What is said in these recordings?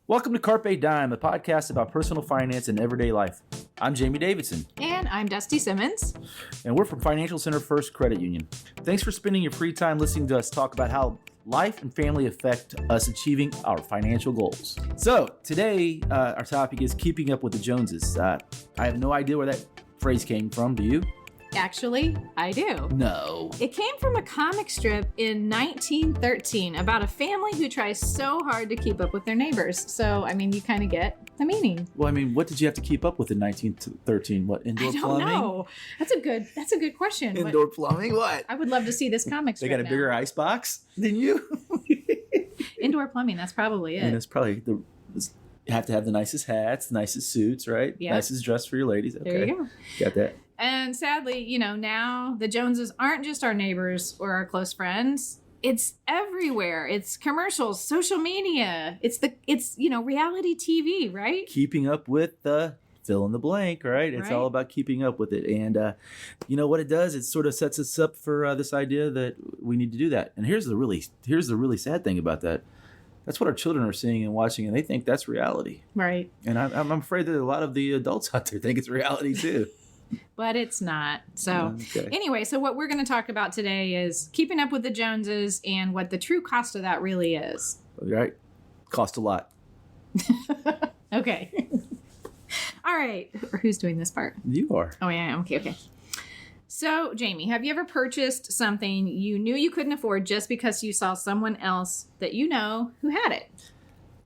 Welcome to Carpe Dime, a podcast about personal finance and everyday life. I'm Jamie Davidson. And I'm Dusty Simmons. And we're from Financial Center First Credit Union. Thanks for spending your free time listening to us talk about how life and family affect us achieving our financial goals. So today, our topic is keeping up with the Joneses. I have no idea where that phrase came from. Do you? Actually, I do. No. It came from a comic strip in 1913 about a family who tries so hard to keep up with their neighbors. So, I mean, you kind of get the meaning. Well, I mean, what did you have to keep up with in 1913? What, indoor plumbing? I don't know. That's a good question. Indoor plumbing? What? I would love to see this comic strip. They got a now. bigger ice box than you? Indoor plumbing, that's probably it. And it's probably you have to have the nicest hats, the nicest suits, right? Yep. Nicest dress for your ladies. Okay. There you go. Got that. And sadly, now the Joneses aren't just our neighbors or our close friends. It's everywhere. It's commercials, social media. It's reality TV, right? Keeping up with the fill in the blank, right? It's all about keeping up with it. And you know what it does? It sort of sets us up for this idea that we need to do that. And here's the really sad thing about that. That's what our children are seeing and watching, and they think that's reality. Right. And I'm afraid that a lot of the adults out there think it's reality too. But it's not. So Anyway, so what we're going to talk about today is keeping up with the Joneses and what the true cost of that really is. Right. Cost a lot. Okay. All right. Who's doing this part? You are. Oh, yeah. Okay. So, Jamie, have you ever purchased something you knew you couldn't afford just because you saw someone else that you know who had it?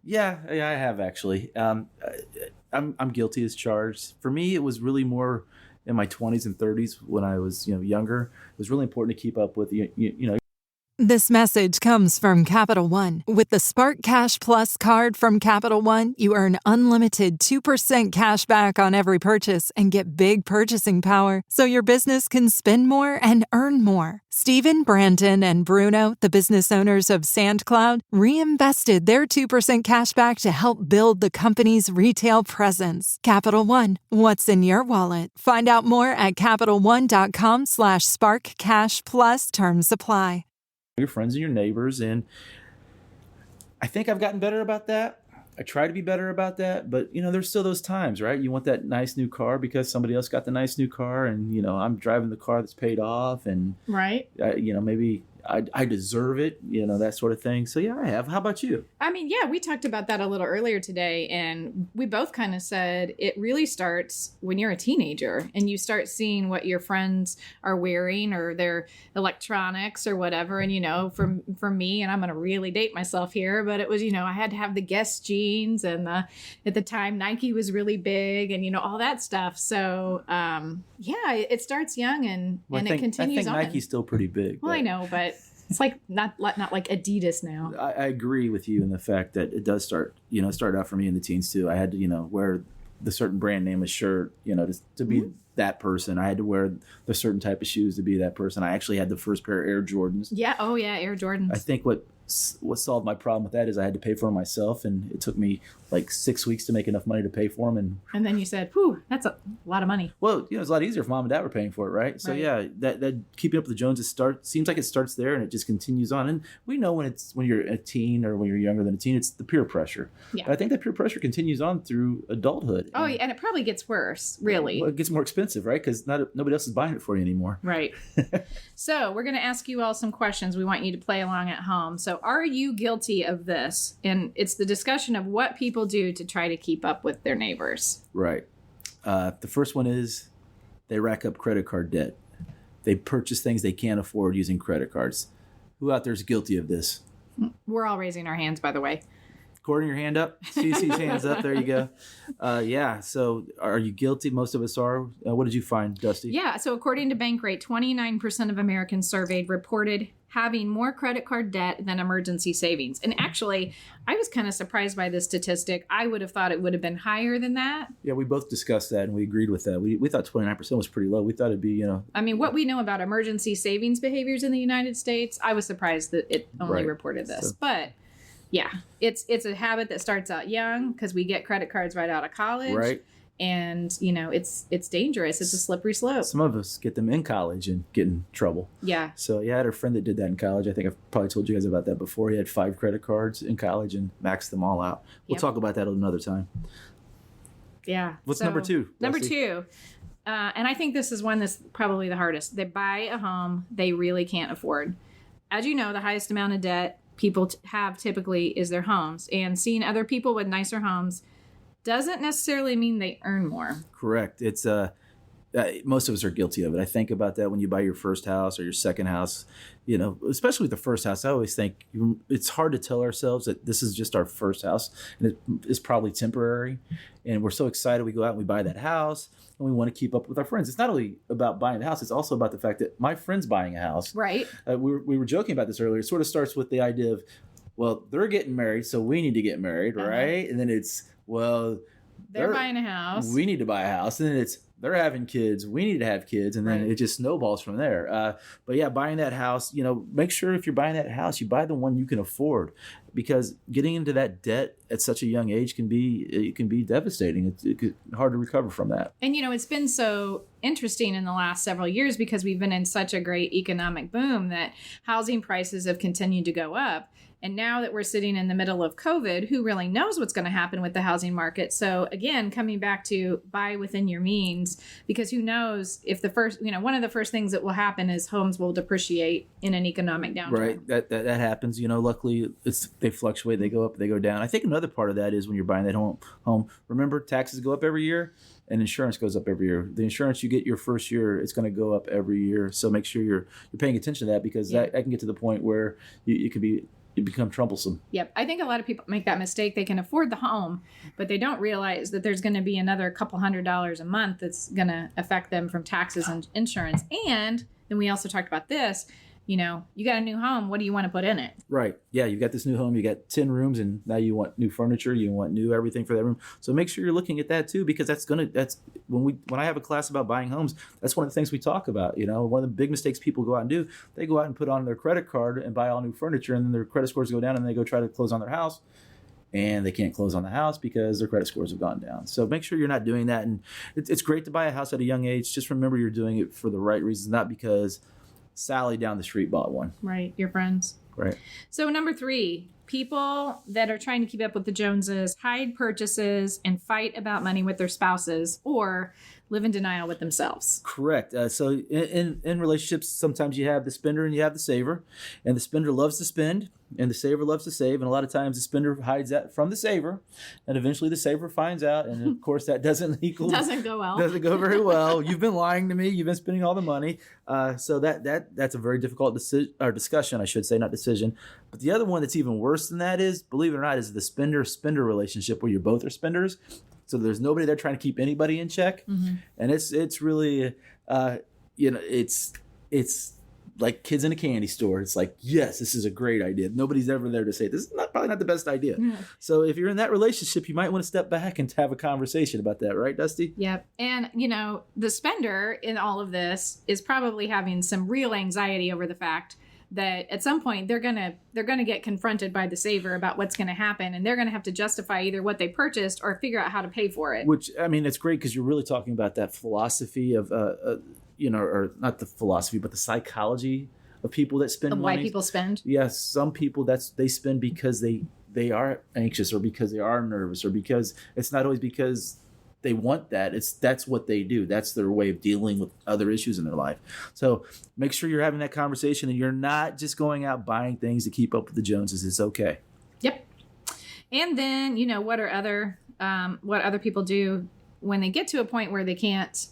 Yeah, I have actually. I'm guilty as charged. For me, it was really more in my 20s and 30s when I was, younger. It was really important to keep up with, This message comes from Capital One. With the Spark Cash Plus card from Capital One, you earn unlimited 2% cash back on every purchase and get big purchasing power so your business can spend more and earn more. Stephen, Brandon, and Bruno, the business owners of SandCloud, reinvested their 2% cash back to help build the company's retail presence. Capital One, what's in your wallet? Find out more at CapitalOne.com/SparkCashPlus. Terms apply. Your friends and your neighbors, and I think I've gotten better about that. I try to be better about that, but there's still those times, right? You want that nice new car because somebody else got the nice new car, and I'm driving the car that's paid off, and right, maybe I deserve it, that sort of thing. So yeah, I have. How about you? I mean, yeah, we talked about that a little earlier today, and we both kind of said it really starts when you're a teenager and you start seeing what your friends are wearing or their electronics or whatever. And, for me, and I'm going to really date myself here, but it was, I had to have the Guess jeans, and at the time Nike was really big, and, all that stuff. So, yeah, it starts young and it continues on. I think Nike's still pretty big. Well, I know, but it's like not like Adidas now. I agree with you in the fact that it does start, it started out for me in the teens too. I had to, wear the certain brand name of shirt, to be that person. I had to wear the certain type of shoes to be that person. I actually had the first pair of Air Jordans. Yeah. Oh yeah. Air Jordans. I think what solved my problem with that is I had to pay for them myself, and it took me like 6 weeks to make enough money to pay for them. And then you said, "Whew, that's a lot of money." Well, it's a lot easier if mom and dad were paying for it, right? So yeah, that keeping up with the Joneses seems like it starts there and it just continues on. And we know when you're a teen or when you're younger than a teen, it's the peer pressure. Yeah. But I think that peer pressure continues on through adulthood. Oh, and it probably gets worse, really. Well, it gets more expensive, right? Because nobody else is buying it for you anymore. Right. So we're going to ask you all some questions. We want you to play along at home. So are you guilty of this? And it's the discussion of what people do to try to keep up with their neighbors. Right. The first one is they rack up credit card debt. They purchase things they can't afford using credit cards. Who out there is guilty of this? We're all raising our hands, by the way. Gordon, your hand up. CC's hands up. There you go. Yeah. So are you guilty? Most of us are. What did you find, Dusty? Yeah. So according to Bankrate, 29% of Americans surveyed reported having more credit card debt than emergency savings. And actually, I was kind of surprised by this statistic. I would have thought it would have been higher than that. Yeah, we both discussed that and we agreed with that. We thought 29% was pretty low. We thought it'd be, I mean, what we know about emergency savings behaviors in the United States, I was surprised that it only reported this. So. But yeah, it's a habit that starts out young because we get credit cards right out of college. Right. And, it's dangerous. It's a slippery slope. Some of us get them in college and get in trouble. Yeah. So yeah, I had a friend that did that in college. I think I've probably told you guys about that before. He had 5 credit cards in college and maxed them all out. We'll Yep. talk about that another time. Yeah. What's number 2? Number Dusty? 2. And I think this is one that's probably the hardest. They buy a home they really can't afford. As you know, the highest amount of debt people have typically is their homes. And seeing other people with nicer homes doesn't necessarily mean they earn more. Correct. It's most of us are guilty of it. I think about that when you buy your first house or your second house, especially with the first house. I always think it's hard to tell ourselves that this is just our first house and it is probably temporary. And we're so excited. We go out and we buy that house and we want to keep up with our friends. It's not only about buying the house. It's also about the fact that my friend's buying a house. Right. We were joking about this earlier. It sort of starts with the idea of, well, they're getting married, so we need to get married, right? And then it's, well, they're buying a house. We need to buy a house. And then it's, they're having kids. We need to have kids. And then Right. it just snowballs from there. But yeah, buying that house, make sure if you're buying that house, you buy the one you can afford, because getting into that debt at such a young age can be devastating. It's hard to recover from that. And, it's been so interesting in the last several years because we've been in such a great economic boom that housing prices have continued to go up. And now that we're sitting in the middle of COVID, who really knows what's going to happen with the housing market? So again, coming back to buy within your means, because who knows if one of the first things that will happen is homes will depreciate in an economic downturn. Right. That happens. Luckily they fluctuate, they go up, they go down. I think another part of that is when you're buying that home, remember taxes go up every year and insurance goes up every year. The insurance you get your first year, it's going to go up every year. So make sure you're paying attention to that, because that can get to the point where you become troublesome. Yep. I think a lot of people make that mistake. They can afford the home, but they don't realize that there's going to be another couple $100 a month that's going to affect them from taxes and insurance. And then we also talked about this, you got a new home. What do you want to put in it? Right. Yeah. You got this new home, you got 10 rooms, and now you want new furniture. You want new everything for that room. So make sure you're looking at that too, because that's when I have a class about buying homes, that's one of the things we talk about. One of the big mistakes people go out and do, they go out and put on their credit card and buy all new furniture, and then their credit scores go down and they go try to close on their house. And they can't close on the house because their credit scores have gone down. So make sure you're not doing that. And it's great to buy a house at a young age. Just remember you're doing it for the right reasons, not because Sally down the street bought one. Right. Your friends. Right. So number 3, people that are trying to keep up with the Joneses hide purchases and fight about money with their spouses, or live in denial with themselves. Correct. So in relationships, sometimes you have the spender and you have the saver, and the spender loves to spend and the saver loves to save. And a lot of times the spender hides that from the saver, and eventually the saver finds out. And of course that doesn't go well. Doesn't go very well. You've been lying to me. You've been spending all the money. So that's a very difficult discussion, I should say, not decision. But the other one that's even worse than that is, believe it or not, is the spender-spender relationship where you both are spenders. So there's nobody there trying to keep anybody in check. Mm-hmm. And it's really, it's like kids in a candy store. It's like, yes, this is a great idea. Nobody's ever there to say, this is probably not the best idea. Yeah. So if you're in that relationship, you might want to step back and have a conversation about that. Right, Dusty? Yep. And, the spender in all of this is probably having some real anxiety over the fact that at some point they're gonna get confronted by the saver about what's gonna happen, and they're gonna have to justify either what they purchased or figure out how to pay for it. Which, I mean, it's great because you're really talking about that philosophy of, or not the philosophy, but the psychology of people that spend money. Why people spend. Yes, some people they spend because they are anxious, or because they are nervous, or because it's not always because they want that. That's what they do. That's their way of dealing with other issues in their life. So make sure you're having that conversation and you're not just going out buying things to keep up with the Joneses. It's okay. Yep. And then, what other people do when they get to a point where they can't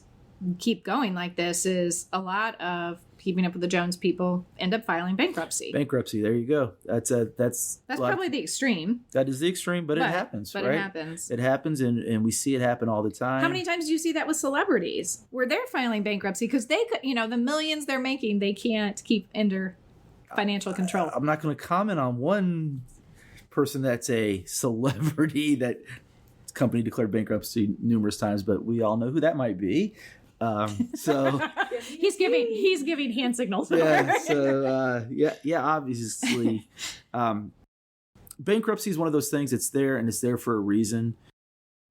keep going like this is a lot of keeping up with the Jones people end up filing bankruptcy. Bankruptcy. There you go. That's probably the extreme. That is the extreme, but it happens. But right? it happens. It happens, and we see it happen all the time. How many times do you see that with celebrities where they're filing bankruptcy because they could, the millions they're making, they can't keep under financial control? I'm not going to comment on one person that's a celebrity that company declared bankruptcy numerous times, but we all know who that might be. So he's giving hand signals. Yeah. So obviously, bankruptcy is one of those things that's there, and it's there for a reason.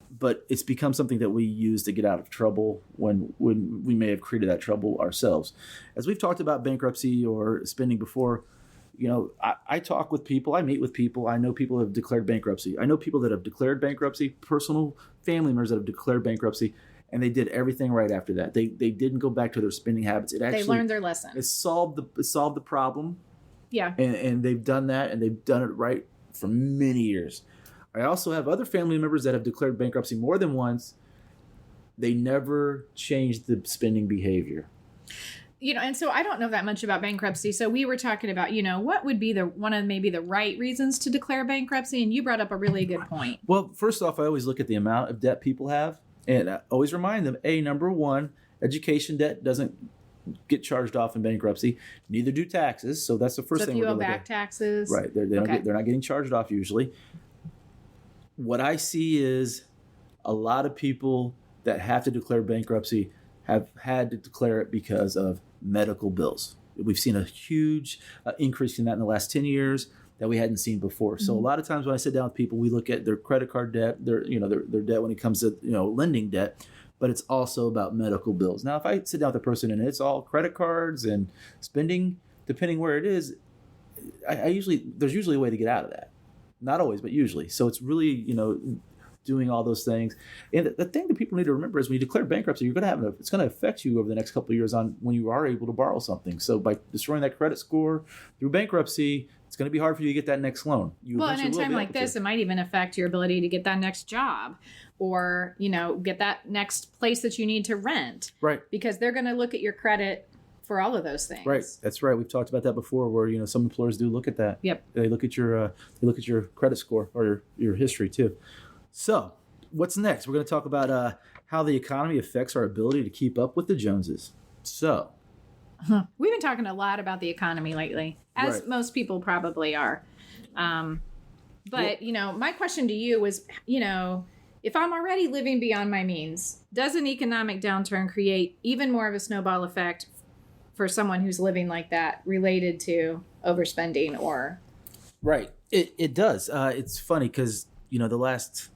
but it's become something that we use to get out of trouble when we may have created that trouble ourselves. As we've talked about bankruptcy or spending before, I talk with people, I meet with people, I know people have declared bankruptcy. I know people that have declared bankruptcy, personal family members that have declared bankruptcy, and they did everything right after that. They didn't go back to their spending habits. They learned their lesson. It solved the problem. Yeah. And they've done that, and they've done it right for many years. I also have other family members that have declared bankruptcy more than once. They never changed the spending behavior. And so I don't know that much about bankruptcy. So we were talking about, what would be one of maybe the right reasons to declare bankruptcy? And you brought up a really good point. Well, first off, I always look at the amount of debt people have. And I always remind them, number one, education debt doesn't get charged off in bankruptcy. Neither do taxes. So that's the first thing we're going to look at. So if you owe back taxes. Right. They're not getting charged off usually. What I see is a lot of people that have to declare bankruptcy have had to declare it because of medical bills. We've seen a huge increase in that in the last 10 years that we hadn't seen before. Mm-hmm. So a lot of times when I sit down with people, we look at their credit card debt, their debt when it comes to lending debt, but it's also about medical bills. Now, if I sit down with a person and it's all credit cards and spending, depending where it is, there's usually a way to get out of that. Not always, but usually. So it's really, doing all those things. And the thing that people need to remember is when you declare bankruptcy, it's going to affect you over the next couple of years on when you are able to borrow something. So by destroying that credit score through bankruptcy, it's going to be hard for you to get that next loan. And in a time like this, it might even affect your ability to get that next job or, get that next place that you need to rent. Right. Because they're going to look at your credit for all of those things. Right. That's right. We've talked about that before where, some employers do look at that. Yep. They look at your credit score or your history too. So what's next? We're going to talk about how the economy affects our ability to keep up with the Joneses. So we've been talking a lot about the economy lately, as most people probably are. But my question to you was, if I'm already living beyond my means, does an economic downturn create even more of a snowball effect for someone who's living like that related to overspending or? Right. It does. It's funny because, the last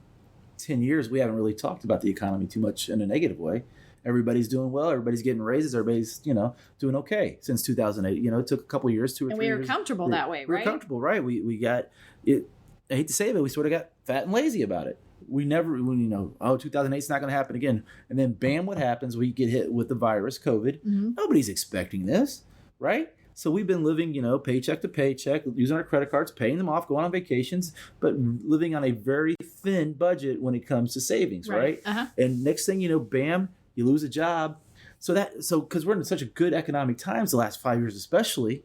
10 years, we haven't really talked about the economy too much in a negative way. Everybody's doing well. Everybody's getting raises. Everybody's, doing okay since 2008. It took a couple of years, 2 or 3 years. And we were comfortable that way, right? We were comfortable, right? We got it. I hate to say it, but we sort of got fat and lazy about it. We never, 2008 is not going to happen again. And then bam, what happens? We get hit with the virus, COVID. Mm-hmm. Nobody's expecting this, right? So we've been living, paycheck to paycheck, using our credit cards, paying them off, going on vacations, but living on a very thin budget when it comes to savings, right? Uh-huh. And next thing you know, bam, you lose a job. So because we're in such a good economic times, the last 5 years especially,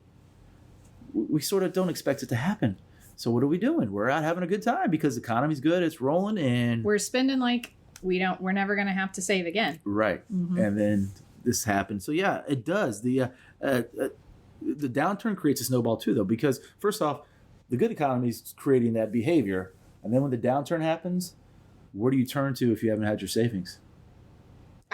we sort of don't expect it to happen. So what are we doing? We're out having a good time because the economy's good, it's rolling, and we're spending like we're never going to have to save again. Right. Mm-hmm. And then this happens. So yeah, it does. The downturn creates a snowball too, though, because first off, the good economy is creating that behavior. And then when the downturn happens, where do you turn to if you haven't had your savings?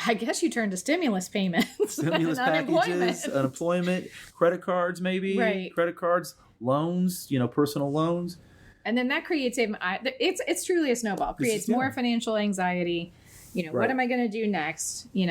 I guess you turn to stimulus payments. Stimulus packages, unemployment, credit cards maybe. Right. Credit cards, loans, personal loans. And then that creates it's truly a snowball. Creates more financial anxiety. Right. What am I going to do next? You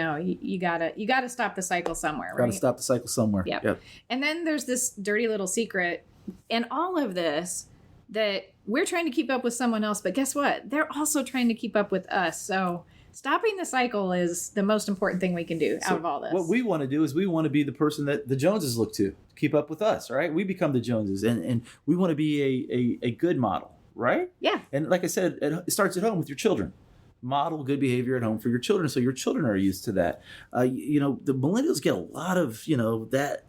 gotta stop the cycle somewhere, right? Got to stop the cycle somewhere. Yep. And then there's this dirty little secret in all of this that we're trying to keep up with someone else, but guess what? They're also trying to keep up with us. So stopping the cycle is the most important thing we can do out of all this. What we want to do is we want to be the person that the Joneses look to keep up with us, right? We become the Joneses, and we want to be a good model, right? Yeah. And like I said, it starts at home with your children. Model good behavior at home for your children, so your children are used to that. The millennials get a lot of that.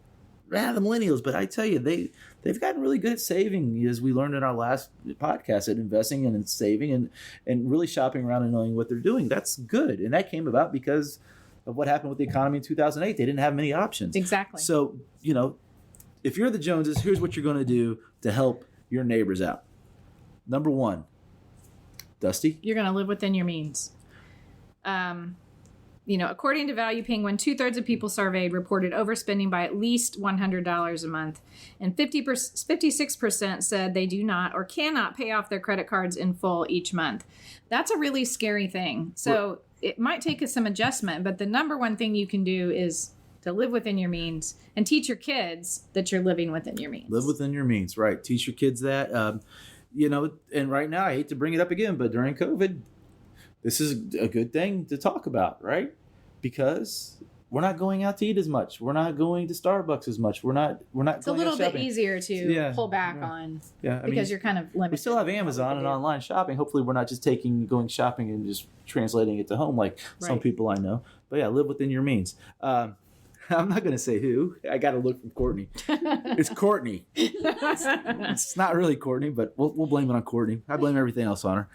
The millennials, but I tell you, they've gotten really good at saving, as we learned in our last podcast, at investing and in saving and really shopping around and knowing what they're doing. That's good, and that came about because of what happened with the economy in 2008. They didn't have many options. Exactly. So if you're the Joneses, here's what you're going to do to help your neighbors out. Number one. Dusty? You're going to live within your means. according to Value Penguin, 2/3 of people surveyed reported overspending by at least $100 a month, and 56% said they do not or cannot pay off their credit cards in full each month. That's a really scary thing. So it might take us some adjustment, but the number one thing you can do is to live within your means and teach your kids that you're living within your means. Live within your means, right? Teach your kids that. And right now, I hate to bring it up again, but during COVID, this is a good thing to talk about, right? Because we're not going out to eat as much. We're not going to Starbucks as much. We're not. It's a little bit easier to pull back on. Yeah, because you're kind of limited. We still have Amazon and online shopping. Hopefully, we're not just going shopping and just translating it to home like some people I know. But yeah, live within your means. I'm not going to say who. I got to look from Courtney. It's Courtney. It's not really Courtney, but we'll blame it on Courtney. I blame everything else on her.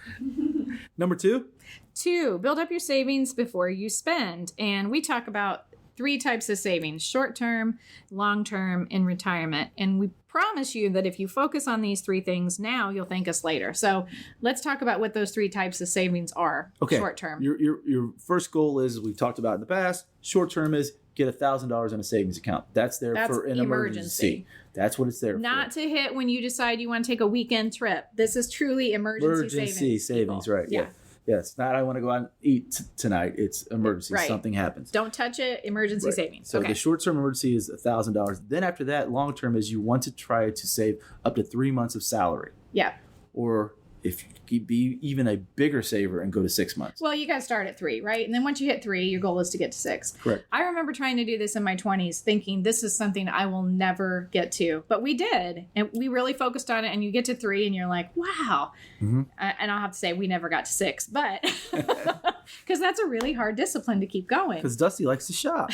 Number 2? 2, build up your savings before you spend. And we talk about 3 types of savings: short-term, long-term, and retirement. And we promise you that if you focus on these 3 things now, you'll thank us later. So let's talk about what those 3 types of savings are. Okay. Short-term. Your first goal is, we've talked about in the past, short-term is get $1,000 in a savings account. That's for an emergency. That's what it's there for. Not to hit when you decide you want to take a weekend trip. This is truly emergency savings, right? Yeah. Yes, not I want to go out and eat tonight. It's emergency. Right. Something happens. Don't touch it. Emergency savings. So the short-term emergency is $1,000. Then after that, long-term is you want to try to save up to 3 months of salary. Yeah. Or if you could be even a bigger saver and go to 6 months. Well, you got to start at 3, right? And then once you hit 3, your goal is to get to 6. Correct. I remember trying to do this in my 20s, thinking this is something I will never get to. But we did. And we really focused on it. And you get to 3 and you're like, wow. Mm-hmm. And I'll have to say we never got to 6. But because that's a really hard discipline to keep going. Because Dusty likes to shop.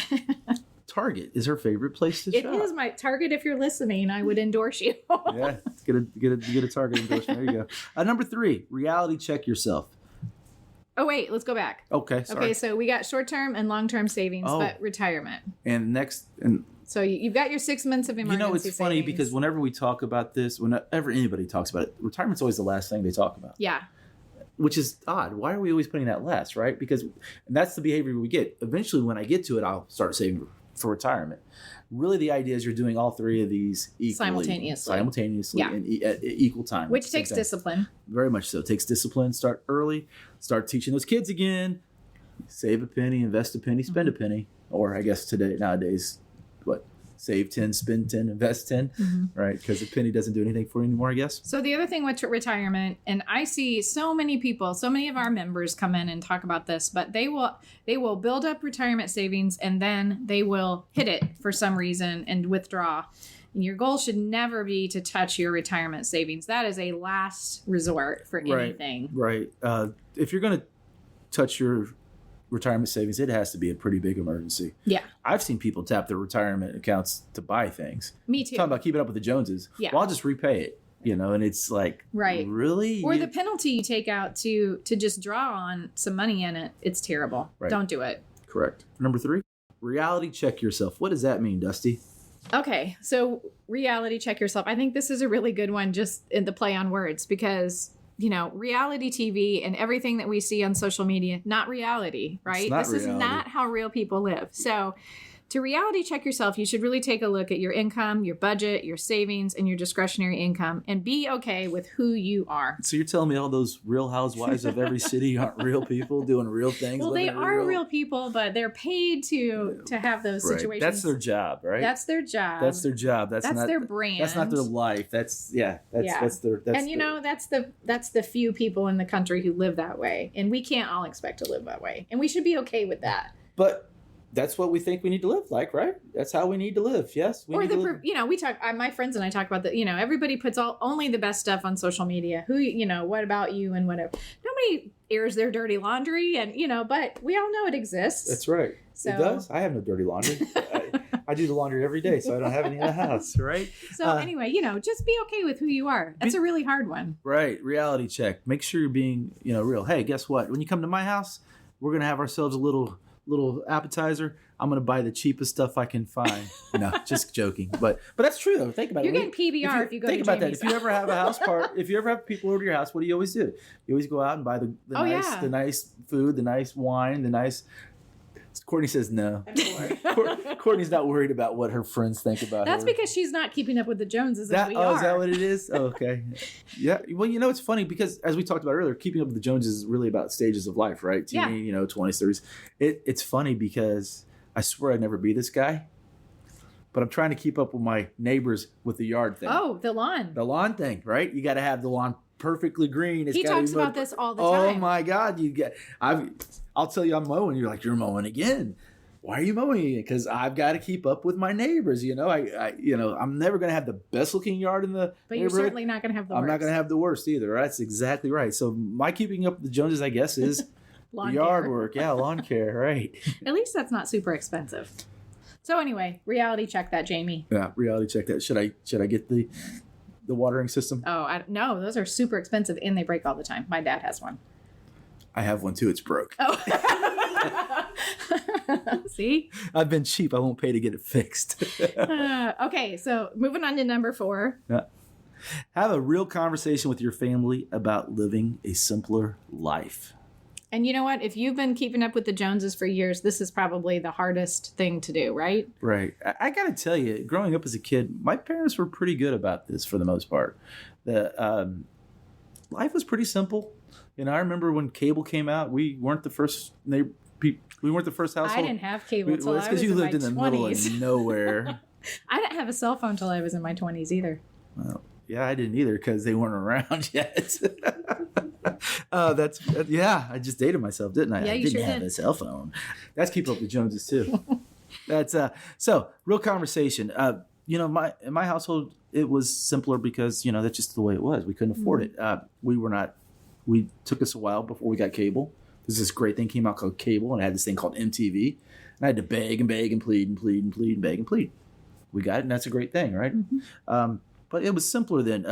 Target is her favorite place to shop. It is my Target. If you're listening, I would endorse you. Yeah, get a Target endorsement. There you go. Number 3, reality check yourself. Oh wait, let's go back. Okay, sorry. Okay, so we got short-term and long-term savings, but retirement. So you've got your 6 months of emergency it's funny savings. because whenever we talk about this, whenever anybody talks about it, retirement's always the last thing they talk about. Yeah. Which is odd. Why are we always putting that last, right? And that's the behavior we get. Eventually, when I get to it, I'll start saving for retirement. Really, the idea is you're doing all 3 of these equally. Simultaneously at equal time. Which takes discipline. Very much so. It takes discipline. Start early. Start teaching those kids again. Save a penny, invest a penny, spend a penny. Or I guess nowadays, save 10, spend 10, invest 10, right? Because a penny doesn't do anything for you anymore, I guess. So the other thing with retirement, and I see so many of our members come in and talk about this, but they will build up retirement savings and then they will hit it for some reason and withdraw. And your goal should never be to touch your retirement savings. That is a last resort for anything. Right. If you're going to touch your retirement savings, it has to be a pretty big emergency. Yeah. I've seen people tap their retirement accounts to buy things. Me too. Talking about keeping up with the Joneses. Yeah. Well, I'll just repay it, and it's like, really? Or the penalty you take out to just draw on some money in it. It's terrible. Right. Don't do it. Correct. Number 3, reality check yourself. What does that mean, Dusty? Okay. So reality check yourself. I think this is a really good one, just in the play on words, because reality TV and everything that we see on social media, not reality, right? This is not how real people live. So to reality check yourself, you should really take a look at your income, your budget, your savings, and your discretionary income, and be okay with who you are. So you're telling me all those real housewives of every city aren't real people doing real things? Well, they are real people, but they're paid to have those situations. That's their job, right? That's their job. That's their job. That's not their brand. That's not their life. That's their. That's the few people in the country who live that way, and we can't all expect to live that way, and we should be okay with that. But that's what we think we need to live like, right? That's how we need to live. Yes. We talk, my friends and I talk about that, everybody puts only the best stuff on social media. What about you and whatever. Nobody airs their dirty laundry but we all know it exists. That's right. So, it does. I have no dirty laundry. I do the laundry every day, so I don't have any in the house, right? So anyway, just be okay with who you are. That's a really hard one. Right. Reality check. Make sure you're being, real. Hey, guess what? When you come to my house, we're going to have ourselves a little appetizer. I'm going to buy the cheapest stuff I can find. No, just joking. But that's true though. Think about it. You're getting PBR if you go to Think about that. If you ever have a house party, if you ever have people over to your house, what do you always do? You always go out and buy the nice food, the nice wine, the nice Courtney says no. Courtney's not worried about what her friends think about That's her. because she's not keeping up with the Joneses as we are. Is that what it is? Oh, okay. Yeah. Well, it's funny because as we talked about earlier, keeping up with the Joneses is really about stages of life, right? Yeah. 20s, 30s. It's funny because I swear I'd never be this guy, but I'm trying to keep up with my neighbors with the yard thing. Oh, the lawn. The lawn thing, right? You got to have the lawn perfectly green. He talks about this all the time. Oh my God. I'll tell you I'm mowing. You're like, you're mowing again. Why are you mowing? Because I've got to keep up with my neighbors. I'm never going to have the best looking yard in the But you're certainly not going to have the worst. I'm not going to have the worst either. That's exactly right. So my keeping up with the Joneses, I guess, is lawn yard care. work. Yeah, lawn care. Right. At least that's not super expensive. So anyway, reality check that, Jamie. Yeah, reality check that. Should I get the watering system? Oh, no, those are super expensive and they break all the time. My dad has one. I have one too. It's broke. Oh. See? I've been cheap. I won't pay to get it fixed. Okay, so moving on to number 4. Yeah. Have a real conversation with your family about living a simpler life. And you know what? If you've been keeping up with the Joneses for years, this is probably the hardest thing to do, right? Right. I got to tell you, growing up as a kid, my parents were pretty good about this for the most part. Life was pretty simple. I remember when cable came out, we weren't the first we weren't the first household. I didn't have cable till I was you in lived my in the 20s. middle of nowhere. I didn't have a cell phone till I was in my 20s either. Well, yeah, I didn't either because they weren't around yet. I just dated myself, didn't I? Yeah, I you didn't sure have did. a cell phone. That's keeping up with the Joneses too. That's so real conversation. In my household, it was simpler because that's just the way it was. We couldn't afford it. We took us a while before we got cable. There's this great thing came out called cable, and it had this thing called MTV. And I had to beg and beg and plead and plead and plead and beg and plead. We got it, and that's a great thing, right? Mm-hmm. But it was simpler then.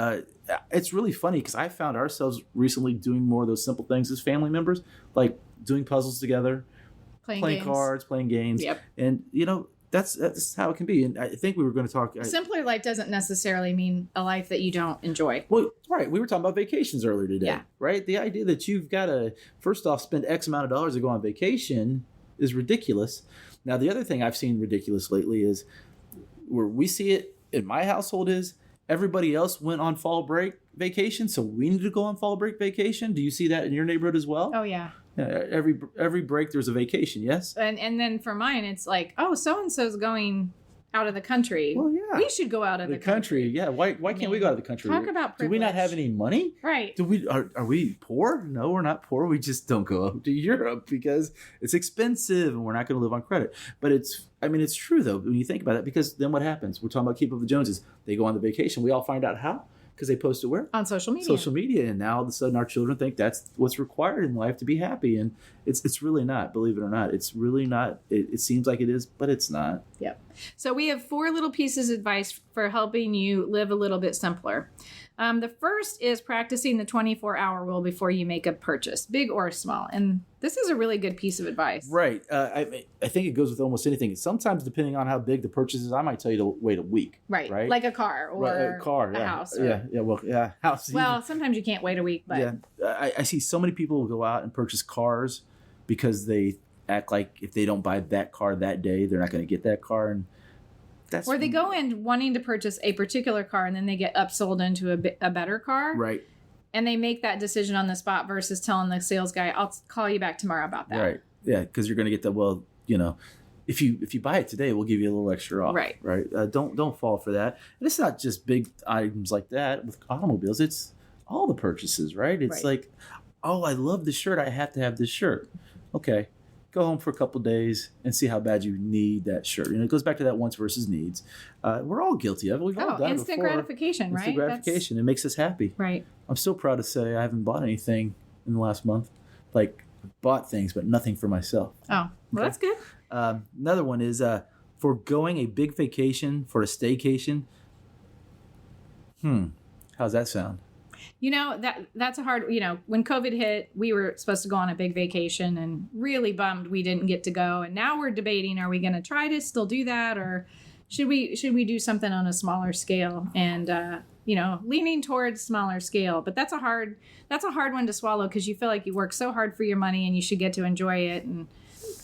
It's really funny because I found ourselves recently doing more of those simple things as family members, like doing puzzles together, playing games. Cards, playing games. Yep. And, that's how it can be. And I think we were going to talk. Simpler life doesn't necessarily mean a life that you don't enjoy. Well, right. We were talking about vacations earlier today, Yeah. right? The idea that you've got to, first off, spend X amount of dollars to go on vacation is ridiculous. Now, the other thing I've seen ridiculous lately is where we see it in my household is everybody else went on fall break vacation, so we need to go on fall break vacation. Do you see that in your neighborhood as well? Oh, yeah. Every break there's a vacation, yes? And then for mine, it's like, oh, so-and-so's going out of the country. Well, yeah. We should go out of the country. Yeah. Why can't we go out of the country? Talk about Do we not privilege. have any money? Right. Are we poor? No, we're not poor. We just don't go up to Europe because it's expensive and we're not going to live on credit. But it's true though when you think about it, because then what happens? We're talking about Keep Up with the Joneses. They go on the vacation. We all find out how because they post it where? On social media. Social media, and now all of a sudden our children think that's what's required in life to be happy, and it's really not. Believe it or not, it's really not. It seems like it is, but it's not. Yep. So we have 4 little pieces of advice for helping you live a little bit simpler. The first is practicing the 24-hour rule before you make a purchase, big or small. And this is a really good piece of advice. Right. I think it goes with almost anything. Sometimes, depending on how big the purchase is, I might tell you to wait a week. Right. Right. Like a car or a car, a house. Or, house. Well, sometimes you can't wait a week, but yeah, I see so many people go out and purchase cars because they act like if they don't buy that car that day, they're not going to get that car, and that's or they go in wanting to purchase a particular car and then they get upsold into a better car. right. And they make that decision on the spot versus telling the sales guy, I'll call you back tomorrow about that. Right. Yeah, because you're going to get that. Well, if you buy it today, we'll give you a little extra off. Right. Right. Don't fall for that. And it's not just big items like that with automobiles. It's all the purchases, right? It's Right. like, oh, I love this shirt. I have to have this shirt. Okay. Go home for a couple days and see how bad you need that shirt. It goes back to that wants versus needs. We're all guilty of it. We've all done it instant before. gratification, right? Instant gratification. It makes us happy. Right. I'm still proud to say I haven't bought anything in the last month. Like, bought things, but nothing for myself. Oh, well, that's good. Another one is foregoing a big vacation for a staycation. How's that sound? That's a hard, when COVID hit, we were supposed to go on a big vacation and really bummed we didn't get to go. And now we're debating, are we going to try to still do that? Or should we do something on a smaller scale? And, leaning towards smaller scale, but that's a hard one to swallow because you feel like you work so hard for your money and you should get to enjoy it. And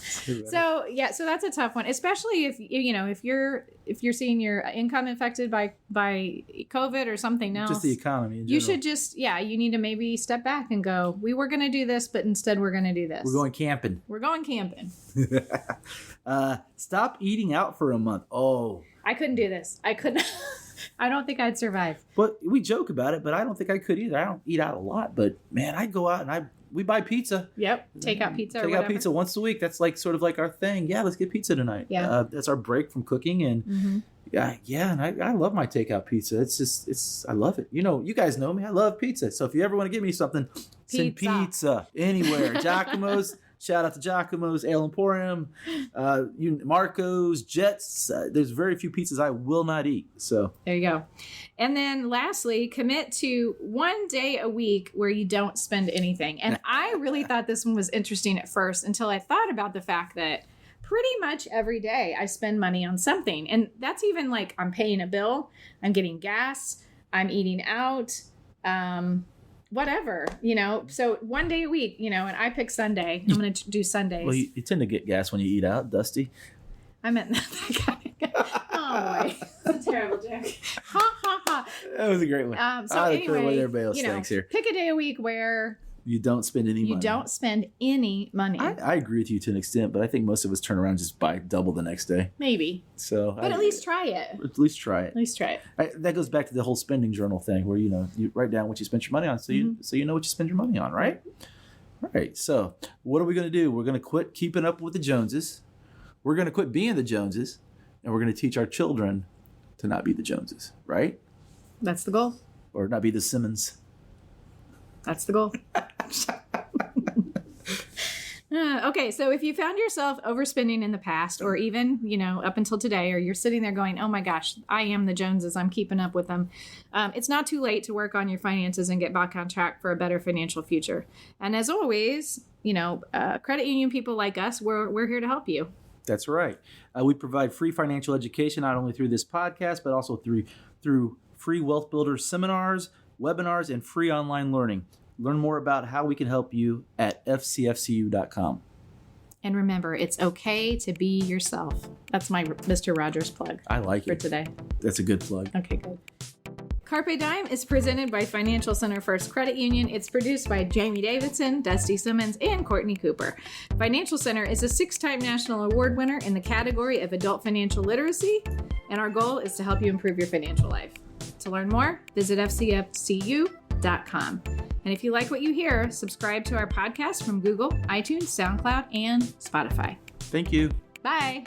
So that's a tough one, especially if if you're seeing your income affected by COVID or something else. Just the economy. You should you need to maybe step back and go, we were going to do this, but instead we're going to do this. We're going camping. Stop eating out for a month. Oh, I couldn't do this. I couldn't. I don't think I'd survive. But we joke about it, but I don't think I could either. I don't eat out a lot, but man, I go out and we buy pizza. Yep. Take out pizza. Take out pizza once a week. That's like sort of like our thing. Yeah, let's get pizza tonight. Yeah. That's our break from cooking, and and I love my takeout pizza. I love it. You guys know me. I love pizza. So if you ever want to give me something, send pizza anywhere. Giacomo's. Shout out to Giacomo's, Ale Emporium, Marco's, Jets. There's very few pizzas I will not eat. So there you go. And then lastly, commit to 1 day a week where you don't spend anything. And I really thought this one was interesting at first until I thought about the fact that pretty much every day I spend money on something. And that's even like I'm paying a bill, I'm getting gas, I'm eating out, whatever, so 1 day a week, and I pick Sunday. I'm going to do Sundays. Well, you tend to get gas when you eat out, Dusty. I meant that kind of oh, boy. That's a terrible joke. Ha, ha, ha. That was a great one. So anyway, what everybody else thinks here. Pick a day a week where you don't spend any money. You don't spend any money. I agree with you to an extent, but I think most of us turn around and just buy double the next day. Maybe. But at least try it. At least try it. That goes back to the whole spending journal thing where, you write down what you spent your money on so you know what you spend your money on, right? All right. So what are we going to do? We're going to quit keeping up with the Joneses. We're going to quit being the Joneses, and we're going to teach our children to not be the Joneses, right? That's the goal. Or not be the Simmons. That's the goal. Okay, so if you found yourself overspending in the past or even, up until today, or you're sitting there going, oh my gosh, I am the Joneses, I'm keeping up with them. It's not too late to work on your finances and get back on track for a better financial future. And as always, credit union people like us, we're here to help you. That's right. We provide free financial education, not only through this podcast, but also through free Wealth Builder seminars, webinars, and free online learning. Learn more about how we can help you at fcfcu.com. And remember, it's okay to be yourself. That's my Mr. Rogers plug. I like it. For today. That's a good plug. Okay, good. Carpe Dime is presented by Financial Center First Credit Union. It's produced by Jamie Davidson, Dusty Simmons, and Courtney Cooper. Financial Center is a 6-time national award winner in the category of adult financial literacy, and our goal is to help you improve your financial life. To learn more, visit fcfcu.com. And if you like what you hear, subscribe to our podcast from Google, iTunes, SoundCloud, and Spotify. Thank you. Bye.